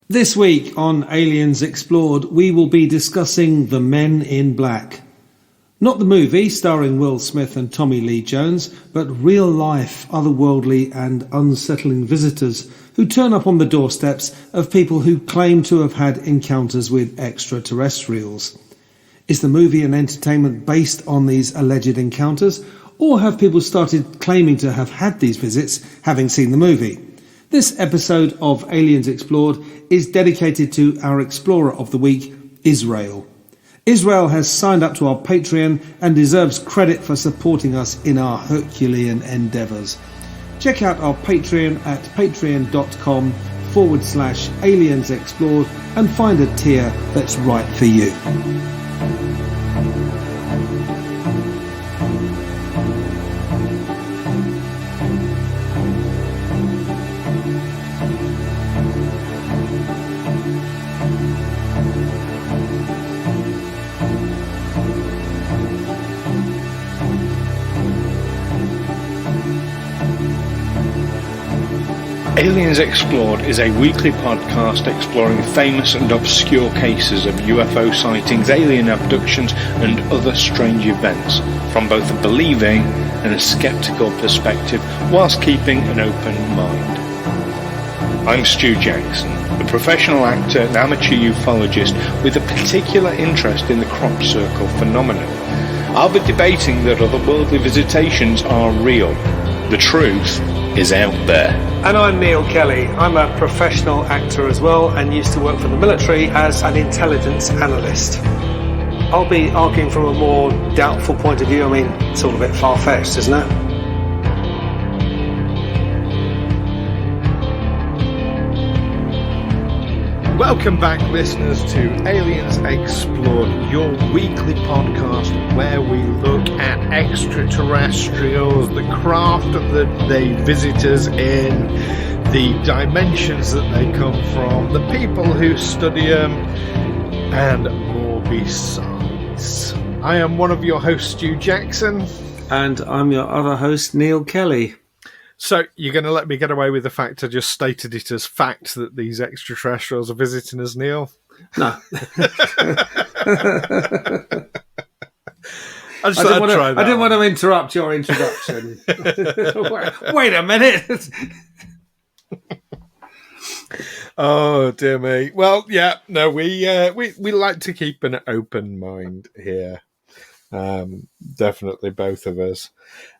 This week on Aliens Explored, we will be discussing The Men in Black. Not the movie starring Will Smith and Tommy Lee Jones, but real-life, otherworldly and unsettling visitors who turn up on the doorsteps of people who claim to have had encounters with extraterrestrials. Is the movie an entertainment based on these alleged encounters, or have people started claiming to have had these visits having seen the movie? This episode of Aliens Explored is dedicated to our explorer of the week, Israel. Israel has signed up to our Patreon and deserves credit for supporting us in our Herculean endeavours. Check out our Patreon at patreon.com/Aliens Explored and find a tier that's right for you. Aliens Explored is a weekly podcast exploring famous and obscure cases of UFO sightings, alien abductions and other strange events from both a believing and a sceptical perspective whilst keeping an open mind. I'm Stu Jackson, a professional actor and amateur ufologist with a particular interest in the crop circle phenomenon. I'll be debating that otherworldly visitations are real. The truth is out there. And I'm Neil Kelly. I'm a professional actor as well and used to work for the military as an intelligence analyst. I'll be arguing from a more doubtful point of view. I mean, it's all a bit far-fetched, isn't it? Welcome back, listeners, to Aliens Explored, your weekly podcast where we look at extraterrestrials, the craft that they visit us in, the dimensions that they come from, the people who study them, and more besides. I am one of your hosts, Stu Jackson. And I'm your other host, Neil Kelly. So, you're going to let me get away with the fact I just stated it as fact that these extraterrestrials are visiting us, Neil? No. I didn't want to interrupt your introduction. Wait a minute. Oh, dear me. Well, yeah, no, we like to keep an open mind here. Definitely both of us.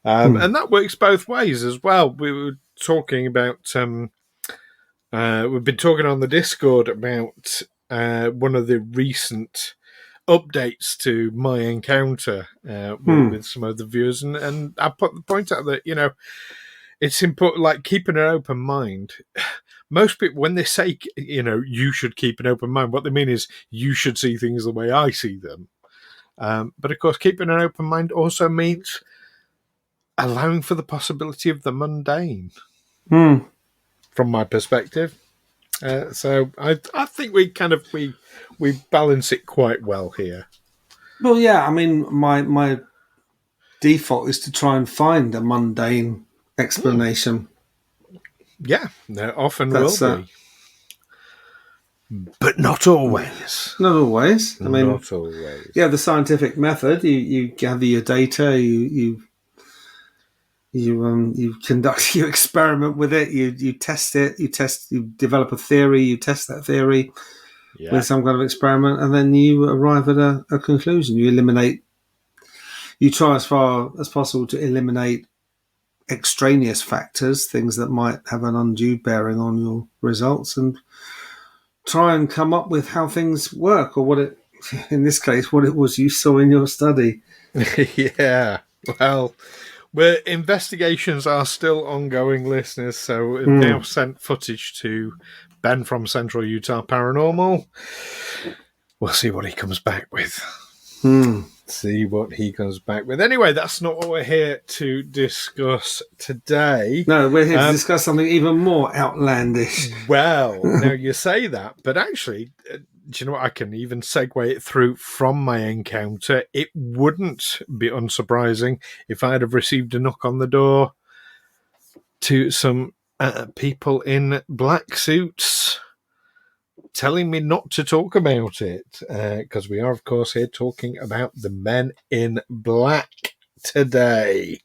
And that works both ways as well. We were talking about, we've been talking on the Discord about one of the recent updates to my encounter with some of the viewers. And I put the point out that, it's important, like keeping an open mind. Most people, when they say, you should keep an open mind, what they mean is you should see things the way I see them. But of course, keeping an open mind also means allowing for the possibility of the mundane, from my perspective. So I think we balance it quite well here. Well, yeah, I mean, my default is to try and find a mundane explanation. Yeah, there often will be. But not always. Not always. I mean, not always. Yeah, the scientific method. You gather your data. You conduct your experiment with it. You test it. You develop a theory. You test that theory with some kind of experiment, and then you arrive at a conclusion. You try as far as possible to eliminate extraneous factors, things that might have an undue bearing on your results, and try and come up with how things work, or in this case, what it was you saw in your study. Yeah, well, investigations are still ongoing, listeners, so we've now sent footage to Ben from Central Utah Paranormal. We'll see what he comes back with. Anyway, that's not what we're here to discuss today. No, we're here to discuss something even more outlandish. Well, now you say that, but actually, do you know what? I can even segue it through from my encounter. It wouldn't be unsurprising if I'd have received a knock on the door to some people in black suits telling me not to talk about it, because we are, of course, here talking about the Men in Black today.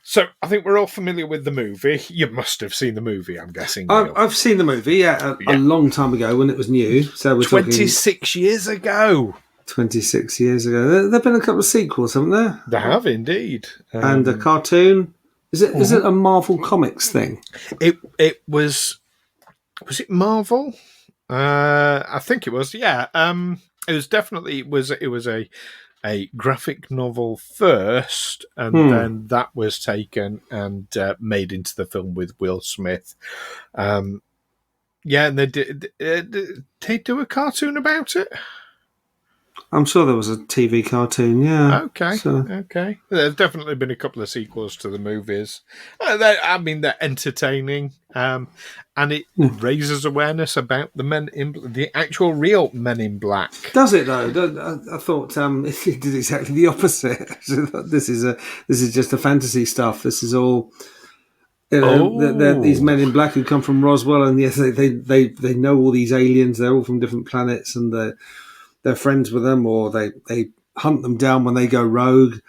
So I think we're all familiar with the movie. You must have seen the movie, I'm guessing. Neil. I've seen the movie, a long time ago when it was new. So we're 26 years ago. 26 years ago. There have been a couple of sequels, haven't there? There have indeed. And a cartoon. Is it a Marvel Comics thing? It was it Marvel? I think it was. Yeah. It was definitely a graphic novel first, and then that was taken and made into the film with Will Smith. And they did they do a cartoon about it? I'm sure there was a TV cartoon, yeah. Okay. There's definitely been a couple of sequels to the movies. They're entertaining, and it raises awareness about the actual real Men in Black. Does it though? I thought it did exactly the opposite. This is just the fantasy stuff. This is all. They're these Men in Black who come from Roswell, and yes, they know all these aliens. They're all from different planets, and they're friends with them, or they hunt them down when they go rogue.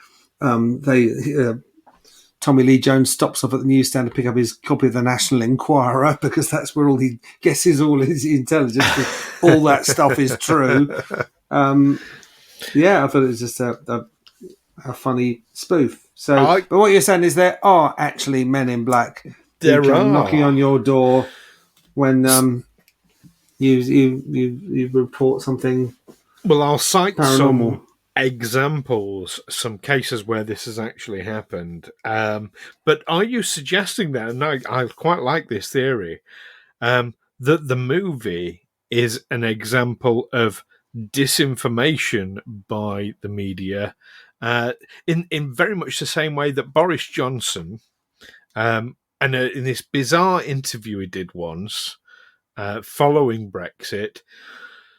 Tommy Lee Jones stops off at the newsstand to pick up his copy of the National Enquirer because that's where all he guesses all his intelligence. All that stuff is true. I thought it was just a funny spoof. But what you're saying is there are actually Men in Black who come knocking on your door when you report something. Well, I'll cite paranormal. Some examples, some cases where this has actually happened. But are you suggesting that, and I quite like this theory, that the movie is an example of disinformation by the media, in very much the same way that Boris Johnson, and in this bizarre interview he did once, following Brexit,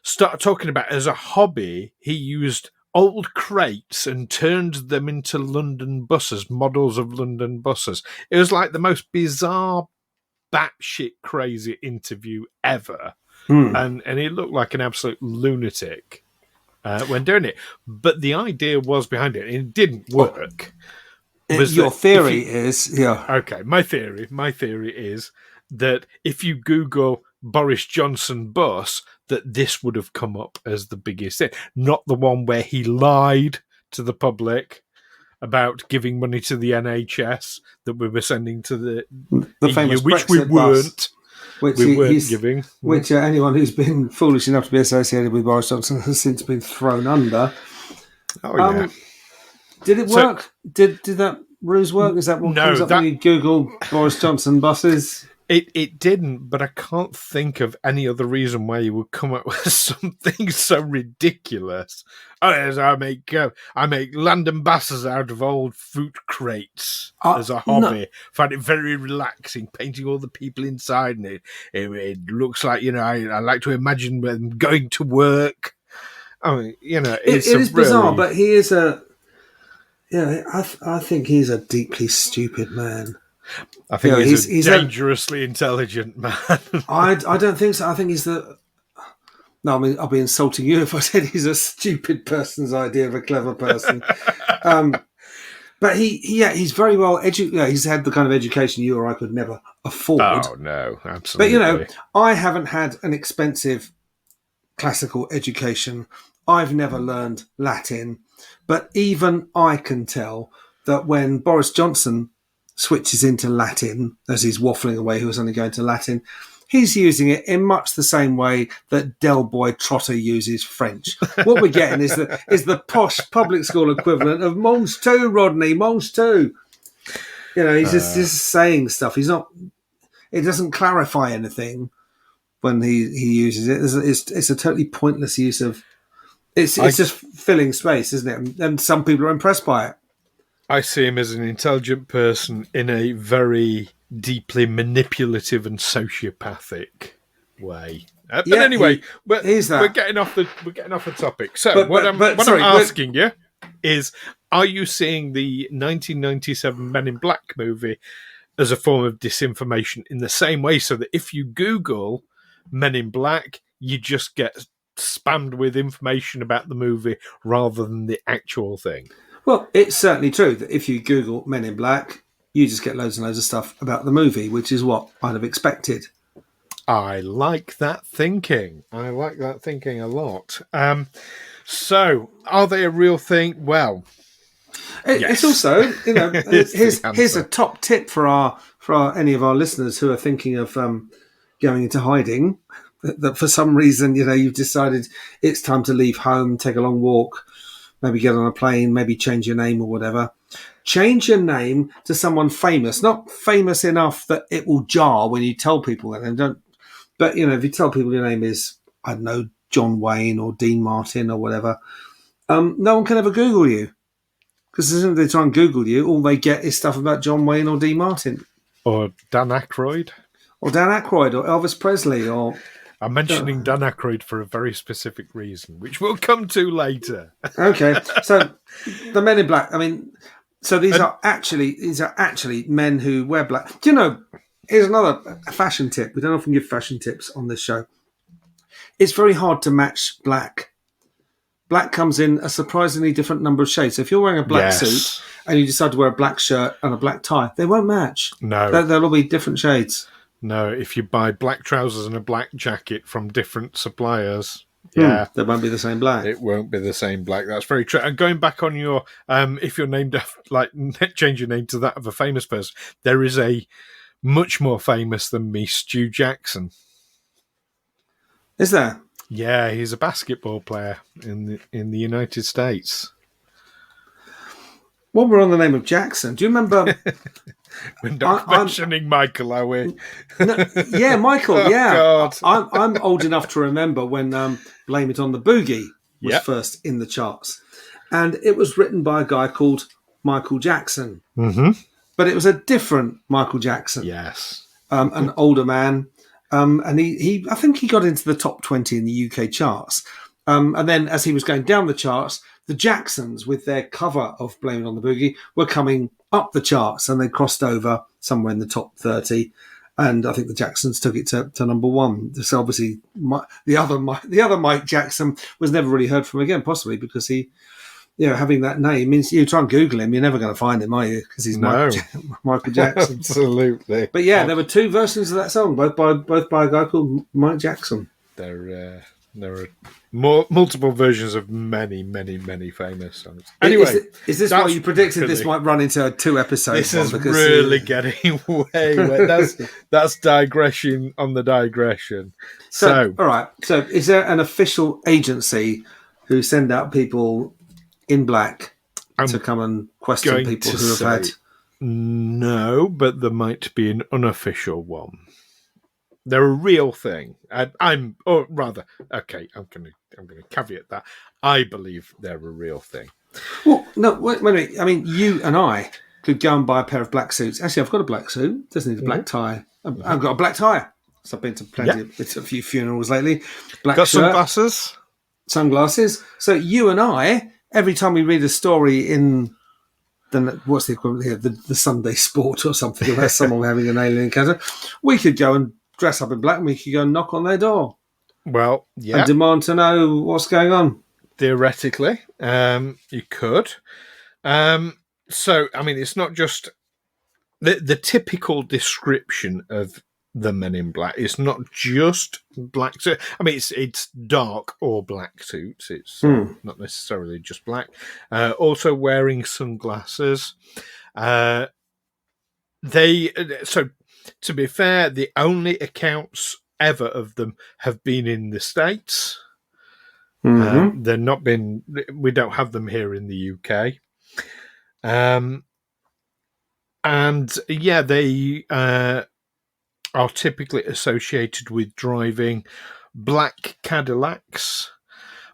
started talking about as a hobby, he used old crates and turned them into London buses, models of London buses. It was like the most bizarre, batshit crazy interview ever. And he looked like an absolute lunatic when doing it. But the idea was behind it, and it didn't work. Your theory is, Okay, my theory is that if you Google Boris Johnson bus, that this would have come up as the biggest thing, not the one where he lied to the public about giving money to the NHS that we were sending to the famous EU, which Brexit we weren't. Which we weren't giving. Which anyone who's been foolish enough to be associated with Boris Johnson has since been thrown under. Oh yeah. Did it work? Did that ruse work? Is that what comes up when you Google Boris Johnson buses? It didn't, but I can't think of any other reason why you would come up with something so ridiculous. Oh, yes, I make London buses out of old fruit crates as a hobby. No. Find it very relaxing, painting all the people inside, and it looks like, I like to imagine them going to work. I mean, it is bizarre, but he is I think he's a deeply stupid man. I think he's a dangerously intelligent man. I don't think so. I think he's No, I mean, I'll be insulting you if I said he's a stupid person's idea of a clever person. But he's very well educated. He's had the kind of education you or I could never afford. Oh, no, absolutely. But, I haven't had an expensive classical education. I've never learned Latin. But even I can tell that when Boris Johnson switches into Latin, as he's waffling away, he was only going to Latin, he's using it in much the same way that Del Boy Trotter uses French. What we're getting is the posh public school equivalent of Mange tout, Rodney, Mange tout. He's just saying stuff. He's not. It doesn't clarify anything when he uses it. It's a totally pointless use of. It's just filling space, isn't it? And some people are impressed by it. I see him as an intelligent person in a very deeply manipulative and sociopathic way. But anyway, we're getting off the topic. So what I'm asking you is, are you seeing the 1997 Men in Black movie as a form of disinformation in the same way, so that if you Google Men in Black, you just get spammed with information about the movie rather than the actual thing. Well, it's certainly true that if you Google Men in Black, you just get loads and loads of stuff about the movie, which is what I'd have expected. I like that thinking. I like that thinking a lot. So, are they a real thing? Well, It's also, It's here's a top tip for any of our listeners who are thinking of going into hiding. That for some reason, you've decided it's time to leave home, take a long walk, maybe get on a plane, maybe change your name or whatever. Change your name to someone famous, not famous enough that it will jar when you tell people that. And don't, but if you tell people your name is, I don't know, John Wayne or Dean Martin or whatever, no one can ever Google you. Because as soon as they try and Google you, all they get is stuff about John Wayne or Dean Martin. Or Dan Aykroyd. Or Dan Aykroyd or Elvis Presley or... I'm mentioning Dan Aykroyd for a very specific reason, which we'll come to later. Okay, so the Men in Black. I mean, so these are actually men who wear black. Do you know? Here's another fashion tip. We don't often give fashion tips on this show. It's very hard to match black. Black comes in a surprisingly different number of shades. So if you're wearing a black suit and you decide to wear a black shirt and a black tie, they won't match. No, they'll all be different shades. No, if you buy black trousers and a black jacket from different suppliers, they won't be the same black. It won't be the same black. That's very true. And going back on your, if you're named change your name to that of a famous person, there is a much more famous than me, Stu Jackson. Is there? Yeah, he's a basketball player in the United States. Well, we're on the name of Jackson. Do you remember? We're not mentioning Michael, are we? No, yeah, Michael. Oh, yeah, God. I'm old enough to remember when "Blame It on the Boogie" was first in the charts, and it was written by a guy called Michael Jackson. Mm-hmm. But it was a different Michael Jackson. Yes, an older man, and he I think he got into the top 20 in the UK charts, and then as he was going down the charts, the Jacksons, with their cover of "Blame It on the Boogie," were coming up the charts, and they crossed over somewhere in the top 30. And I think the Jacksons took it to number one. So obviously, the other Mike Jackson was never really heard from again, possibly because he, having that name means you try and Google him, you're never going to find him, are you? Because he's Michael Jackson. Absolutely. But yeah, there were two versions of that song, both by a guy called Mike Jackson. There are multiple versions of many, many, many famous songs. Anyway, is this why you predicted this might run into a 2 episodes? This is really getting way. That's digression on the digression. So, all right. So, is there an official agency who send out people in black to come and question people who have had? No, but there might be an unofficial one. They're a real thing. I'm going to caveat that. I believe they're a real thing. Well, no, wait a minute. I mean, you and I could go and buy a pair of black suits. Actually, I've got a black suit. Doesn't need a black tie. I've got a black tie. So I've been to a few funerals lately. Black got shirt, sunglasses. So you and I, every time we read a story in what's the equivalent here, the Sunday Sport or something about someone having an alien encounter, we could go and dress up in black and we could go and knock on their door. Well, yeah. And demand to know what's going on. Theoretically, you could. So, I mean, it's not just the typical description of the Men in Black. It's not just black suit. I mean, it's dark or black suits. It's not necessarily just black. Also wearing sunglasses. To be fair, the only accounts ever of them have been in the States. Mm-hmm. They're not been. We don't have them here in the UK. And yeah, they are typically associated with driving black Cadillacs,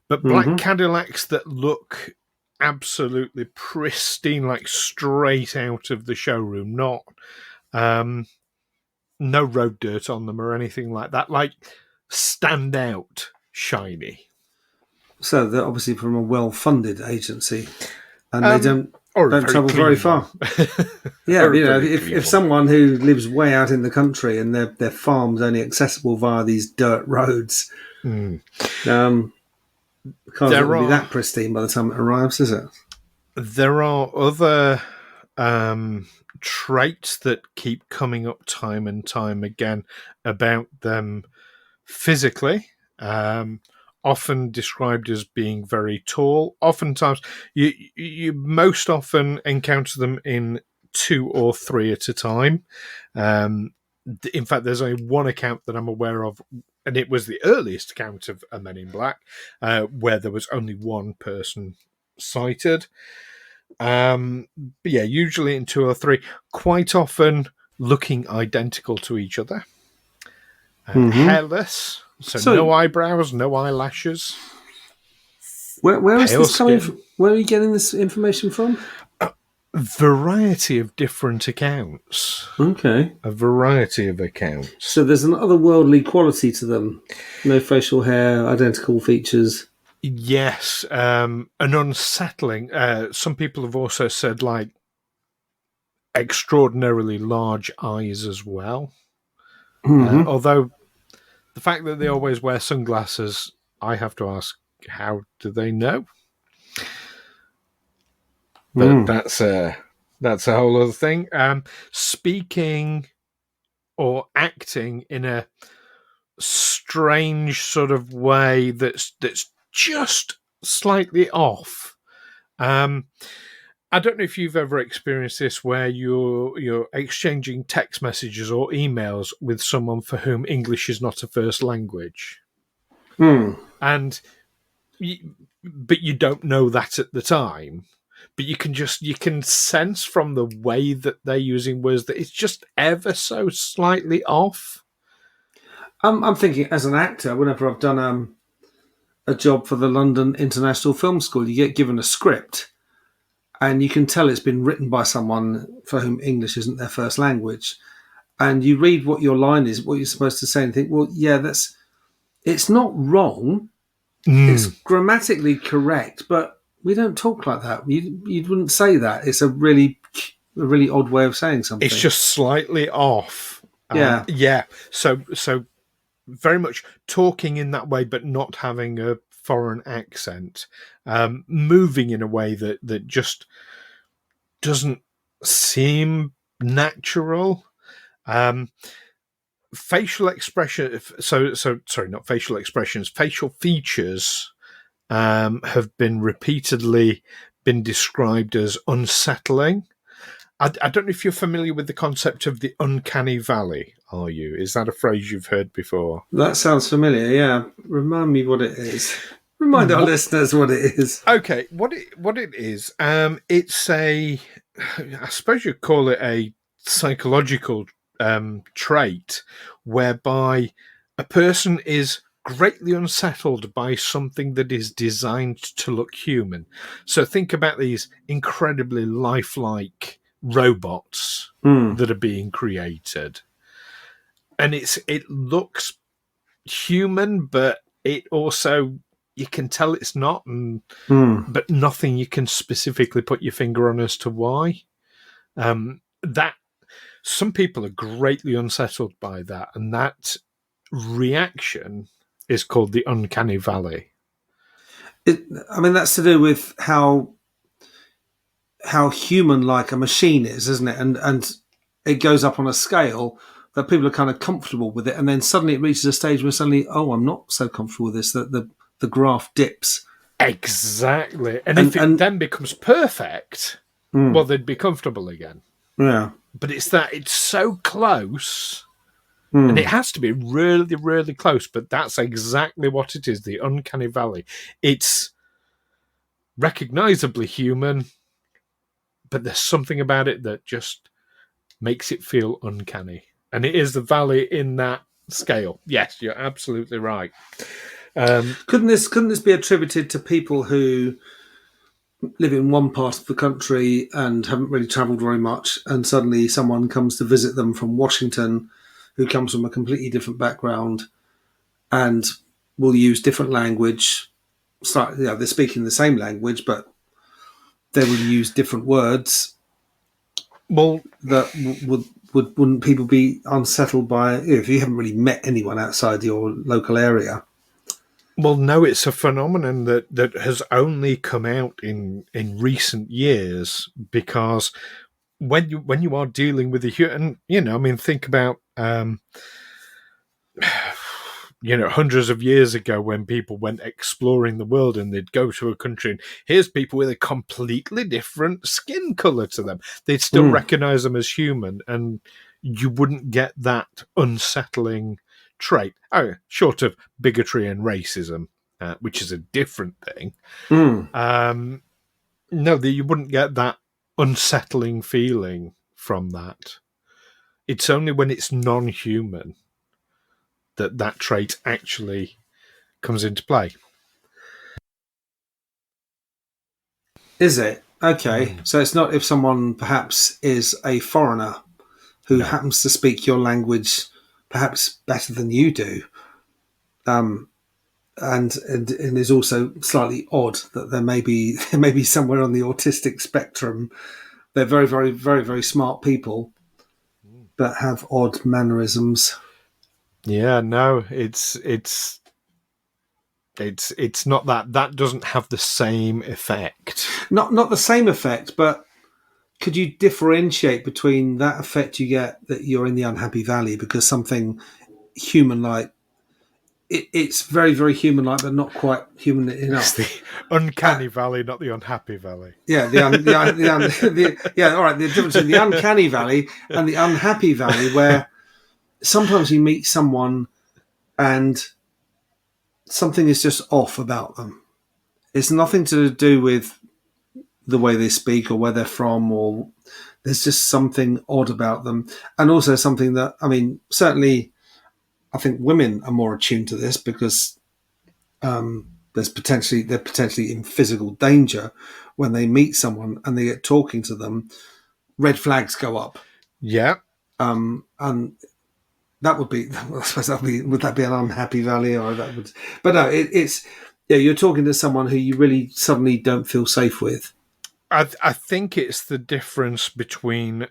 but black Cadillacs that look absolutely pristine, like straight out of the showroom, not no road dirt on them or anything like that, like stand out shiny. So they're obviously from a well-funded agency, and they don't. Or don't travel very far. Yeah, if someone who lives way out in the country and their farm's only accessible via these dirt roads, the car's not going to be that pristine by the time it arrives, is it? There are other traits that keep coming up time and time again about them physically. Often described as being very tall. Oftentimes, you most often encounter them in 2 or 3 at a time. In fact, there's only one account that I'm aware of, and it was the earliest account of a Men in Black, where there was only one person sighted. But yeah, usually in 2 or 3, quite often looking identical to each other. Hairless. So no eyebrows, no eyelashes. Where is this coming from? Where are you getting this information from? A variety of different accounts. Okay. A variety of accounts. So there's an otherworldly quality to them. No facial hair, identical features. Yes. An unsettling. Some people have also said, like, extraordinarily large eyes as well. Although the fact that they always wear sunglasses, I have to ask, how do they know? But that's a whole other thing. Speaking or acting in a strange sort of way that's just slightly off. I don't know if you've ever experienced this, where you're exchanging text messages or emails with someone for whom English is not a first language, but you don't know that at the time. But you can sense from the way that they're using words that it's just ever so slightly off. I'm thinking, as an actor, whenever I've done a job for the London International Film School, you get given a script. And you can tell it's been written by someone for whom English isn't their first language. And you read what your line is, what you're supposed to say, and think, well, yeah, it's not wrong. It's grammatically correct, but we don't talk like that. You wouldn't say that. It's a really odd way of saying something. It's just slightly off. Yeah. So very much talking in that way, but not having a foreign accent, moving in a way that just doesn't seem natural. Facial expression. Not facial expressions. Facial features have been repeatedly described as unsettling. I don't know if you're familiar with the concept of the uncanny valley, are you? Is that a phrase you've heard before? That sounds familiar, yeah. Remind me what it is. Remind our listeners what it is. Okay, what it is, it's I suppose you'd call it a psychological trait, whereby a person is greatly unsettled by something that is designed to look human. So think about these incredibly lifelike robots that are being created, and it looks human, but it also, you can tell it's not, but nothing you can specifically put your finger on as to why. That some people are greatly unsettled by that, and that reaction is called the uncanny valley. That's to do with how human-like a machine is, isn't it? And it goes up on a scale that people are kind of comfortable with it, and then suddenly it reaches a stage where suddenly, I'm not so comfortable with this, that the graph dips. Exactly. And if it then becomes perfect, well, they'd be comfortable again. Yeah. But it's so close, and it has to be really, really close, but that's exactly what it is, the uncanny valley. It's recognizably human, but there's something about it that just makes it feel uncanny. And it is the valley in that scale. Yes, you're absolutely right. Couldn't this be attributed to people who live in one part of the country and haven't really travelled very much, and suddenly someone comes to visit them from Washington who comes from a completely different background and will use different language? They're speaking the same language, but they will use different words. Well, that wouldn't people be unsettled by if you haven't really met anyone outside your local area? Well, no, it's a phenomenon that has only come out in recent years, because when you are dealing with and I mean, think about hundreds of years ago when people went exploring the world and they'd go to a country and here's people with a completely different skin color to them. They'd still recognize them as human, and you wouldn't get that unsettling trait. Oh, short of bigotry and racism, which is a different thing. No, you wouldn't get that unsettling feeling from that. It's only when it's non-human that trait actually comes into play. Is it? Okay. So it's not if someone perhaps is a foreigner who happens to speak your language perhaps better than you do, and is also slightly odd that there may be somewhere on the autistic spectrum. They're very, very, very, very smart people, but have odd mannerisms. Yeah, no, it's not that. That doesn't have the same effect. Not the same effect, but could you differentiate between that effect you get that you're in the unhappy valley because something human-like, it's very, very human-like, but not quite human enough. It's the uncanny valley, not the unhappy valley. Yeah, all right. The difference between the uncanny valley and the unhappy valley, where sometimes you meet someone and something is just off about them. It's nothing to do with the way they speak or where they're from, or there's just something odd about them. And also something that, I mean, certainly I think women are more attuned to this because they're potentially in physical danger when they meet someone and they get talking to them. Red flags go up. Yeah. And that would be, I suppose would that be an unhappy valley, or that would? But no, it's you're talking to someone who you really suddenly don't feel safe with. I think it's the difference between.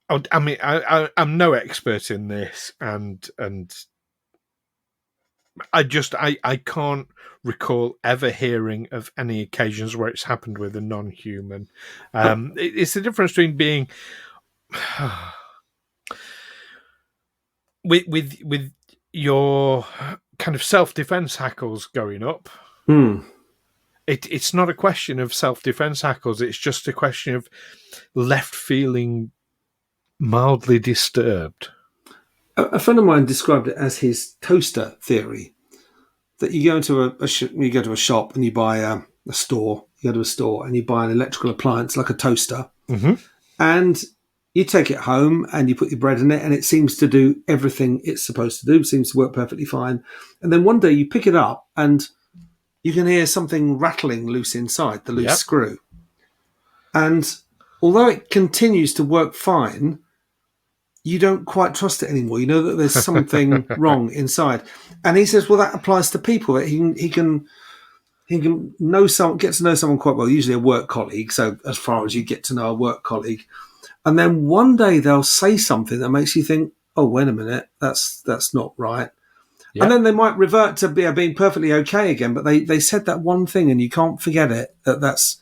I mean, I'm no expert in this, and I can't recall ever hearing of any occasions where it's happened with a non-human. It's the difference between being. With your kind of self-defense hackles going up, it's not a question of self-defense hackles. It's just a question of left feeling mildly disturbed. A friend of mine described it as his toaster theory. That you go into you go to a shop and you buy a store. You go to a store and you buy an electrical appliance like a toaster, and you take it home and you put your bread in it and it seems to do everything it's supposed to do. It seems to work perfectly fine. And then one day you pick it up and you can hear something rattling loose inside, the loose screw. And although it continues to work fine, you don't quite trust it anymore. You know that there's something wrong inside. And he says, well, that applies to people. That he can know get to know someone quite well, usually a work colleague. So as far as you get to know a work colleague. And then one day they'll say something that makes you think, oh, wait a minute, that's not right. Yep. And then they might revert to being perfectly okay again, but they said that one thing and you can't forget it, that's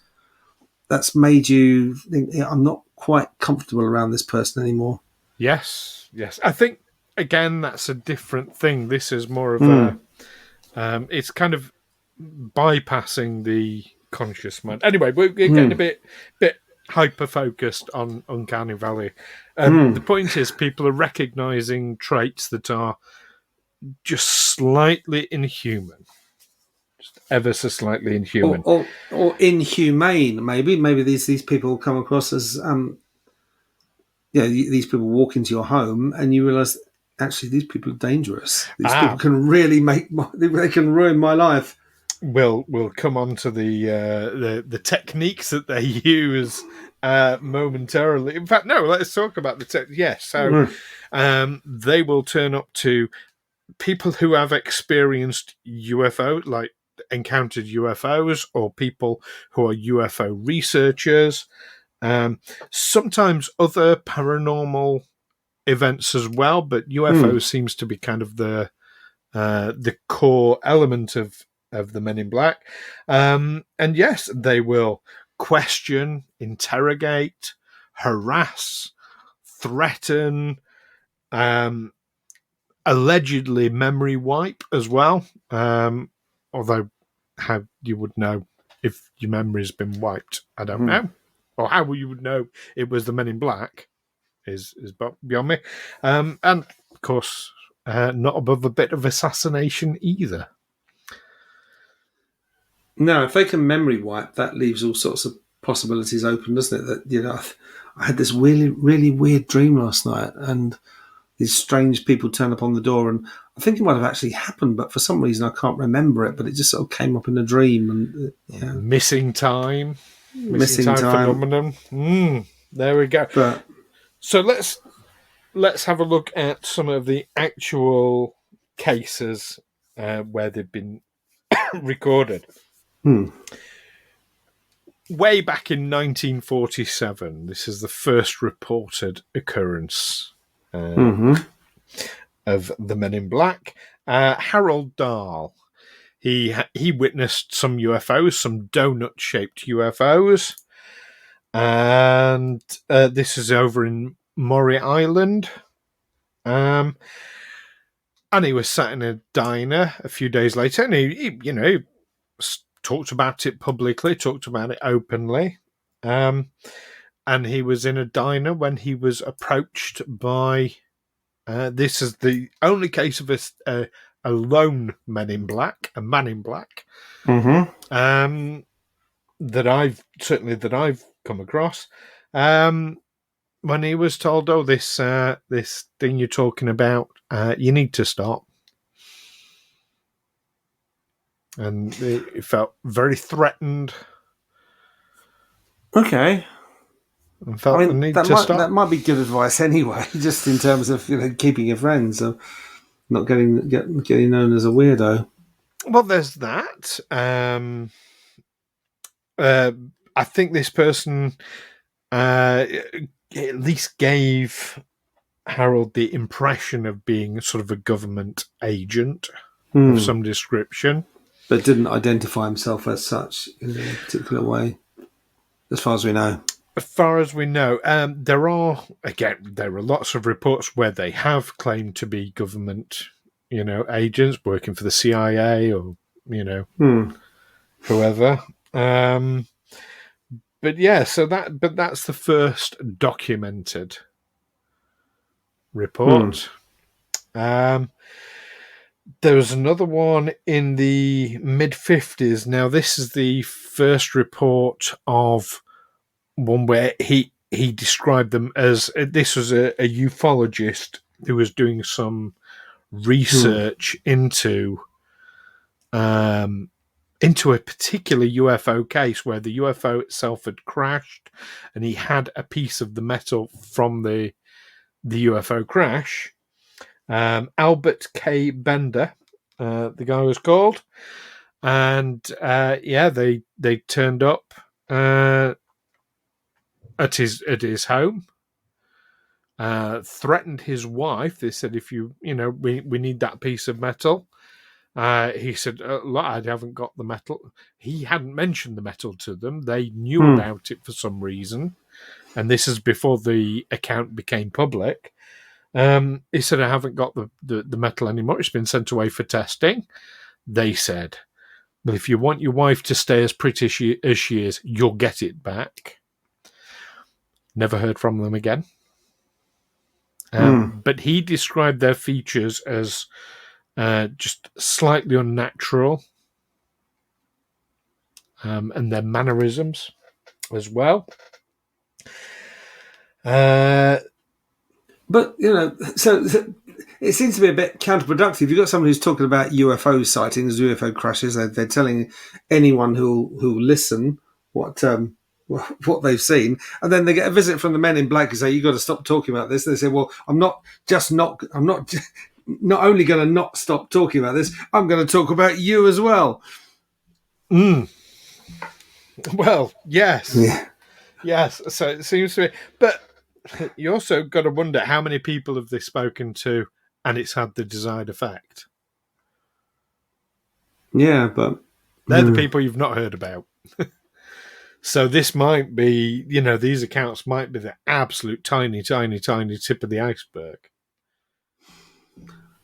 made you think, I'm not quite comfortable around this person anymore. Yes. I think, again, that's a different thing. This is more of a... it's kind of bypassing the conscious mind. Anyway, we're getting a bit hyper-focused on Uncanny Valley. The point is, people are recognising traits that are just slightly inhuman. Just ever so slightly inhuman. Or inhumane, maybe. Maybe these people come across as... these people walk into your home and you realise, actually, these people are dangerous. These people can really they can ruin my life. We'll come on to the techniques that they use momentarily. In fact, no, let's talk about the tech. Yes, so they will turn up to people who have experienced UFO, like encountered UFOs or people who are UFO researchers. Sometimes other paranormal events as well, but UFO seems to be kind of the core element of the Men in Black. And yes, they will question, interrogate, harass, threaten, allegedly memory wipe as well. Although how you would know if your memory's been wiped, I don't know. Or how you would know it was the Men in Black is beyond me. And of course, not above a bit of assassination either. No, if they can memory wipe, that leaves all sorts of possibilities open, doesn't it? That, you know, I had this really, really weird dream last night, and these strange people turned up on the door, and I think it might have actually happened, but for some reason I can't remember it. But it just sort of came up in a dream, and missing time missing time phenomenon. There we go. But so let's have a look at some of the actual cases where they've been recorded. Way back in 1947, this is the first reported occurrence of the Men in Black. Harold Dahl, he witnessed some UFOs, some donut-shaped UFOs, and this is over in Maury Island. And he was sat in a diner a few days later, and he talked about it publicly, talked about it openly. And he was in a diner when he was approached by, this is the only case of a lone Man in Black, a Man in Black, that I've come across. When he was told, "Oh, this thing you're talking about, you need to stop," and he felt very threatened. okay, And felt the need to stop. That might be good advice anyway, just in terms of keeping your friends, or not getting known as a weirdo. Well, there's that. I think this person at least gave Harold the impression of being sort of a government agent of some description. But didn't identify himself as such in a particular way, as far as we know. As far as we know, there are lots of reports where they have claimed to be government, agents working for the CIA or, whoever. But yeah, but that's the first documented report. There was another one in the mid-50s. Now, this is the first report of one where he described them as, this was a ufologist who was doing some research into a particular UFO case where the UFO itself had crashed, and he had a piece of the metal from the UFO crash. Albert K. Bender, the guy was called, and they turned up at his home, threatened his wife. They said, if we need that piece of metal. He said, look, I haven't got the metal. He hadn't mentioned the metal to them. They knew about it for some reason. And this is before the account became public. He said, I haven't got the metal anymore. It's been sent away for testing. They said, well, if you want your wife to stay as pretty as she is, you'll get it back. Never heard from them again. But he described their features as just slightly unnatural, and their mannerisms as well. But so it seems to be a bit counterproductive. You've got someone who's talking about UFO sightings, UFO crashes. They're telling anyone who'll listen what they've seen, and then they get a visit from the Men in Black who say, "You've got to stop talking about this." They say, "Well, I'm not only going to not stop talking about this, I'm going to talk about you as well." Well, yes. Yeah. Yes, so it seems to be. But you also got to wonder how many people have they spoken to and it's had the desired effect. Yeah, but... They're the people you've not heard about. So this might be, these accounts might be the absolute tiny, tiny, tiny tip of the iceberg.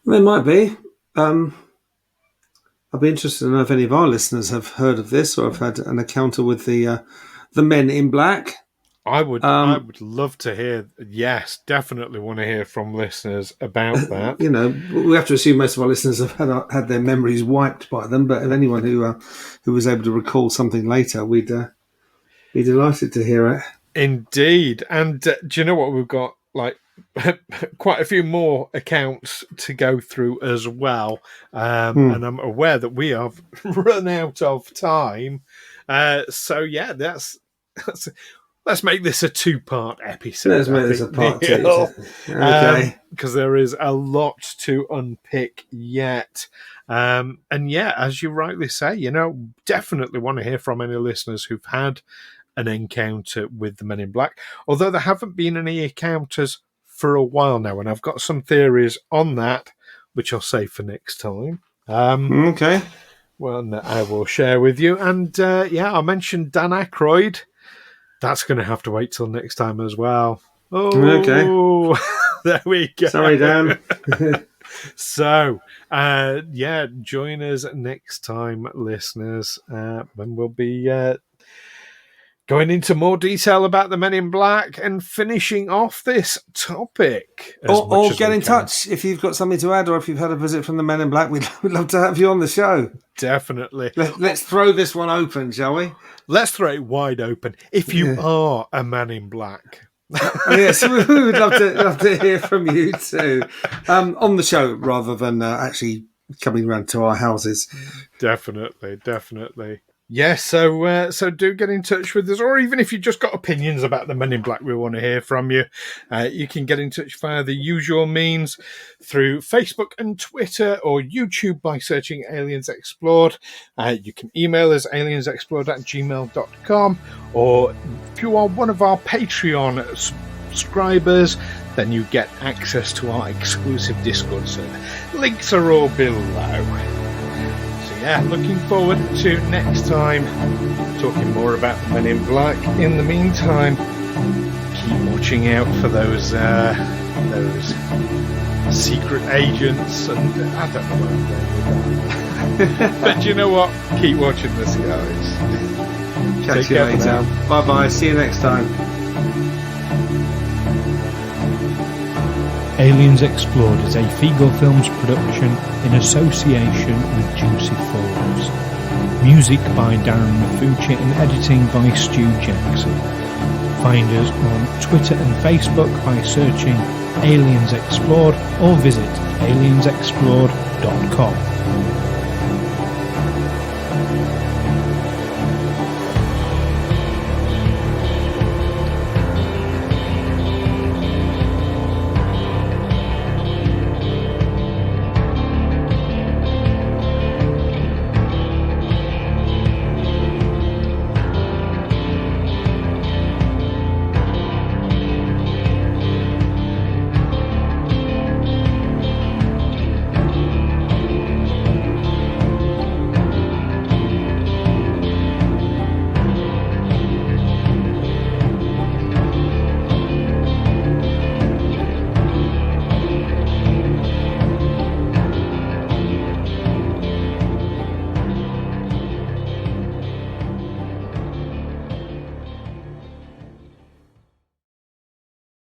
They might be. I'd be interested to know if any of our listeners have heard of this or have had an encounter with the men in black. I would love to hear. Yes, definitely want to hear from listeners about that. We have to assume most of our listeners have had their memories wiped by them. But if anyone who was able to recall something later, we'd be delighted to hear it. Indeed, and do you know what? We've got quite a few more accounts to go through as well, and I'm aware that we have run out of time. So yeah, that's. Let's make this a 2-part episode. Let's make this a part 2. Okay. Because there is a lot to unpick yet. And yeah, as you rightly say, definitely want to hear from any listeners who've had an encounter with the Men in Black. Although there haven't been any encounters for a while now. And I've got some theories on that, which I'll save for next time. Okay. Well, I will share with you. And I mentioned Dan Aykroyd. That's going to have to wait till next time as well. Oh, okay. There we go. Sorry, Dan. So, join us next time, listeners, when we'll be going into more detail about the Men in Black and finishing off this topic. Or get in touch if you've got something to add or if you've had a visit from the Men in Black. We'd love to have you on the show. Definitely. Let's throw this one open, shall we? Let's throw it wide open. If you are a Man in Black. Yes, we would love to hear from you too. On the show rather than actually coming round to our houses. Definitely. Yes, so do get in touch with us, or even if you've just got opinions about the Men in Black, we want to hear from you. You can get in touch via the usual means through Facebook and Twitter or YouTube by searching Aliens Explored. You can email us aliensexplored@gmail.com, or if you are one of our Patreon subscribers, then you get access to our exclusive Discord server. Links are all below. Yeah, looking forward to next time talking more about the Men in Black. In the meantime, keep watching out for those secret agents, and I don't know what they're but you know what? Keep watching the skies. Catch you later. Bye-bye. See you next time. Aliens Explored is a Figo Films production in association with Juicy Falls. Music by Darren Mafucci and editing by Stu Jackson. Find us on Twitter and Facebook by searching Aliens Explored or visit aliensexplored.com.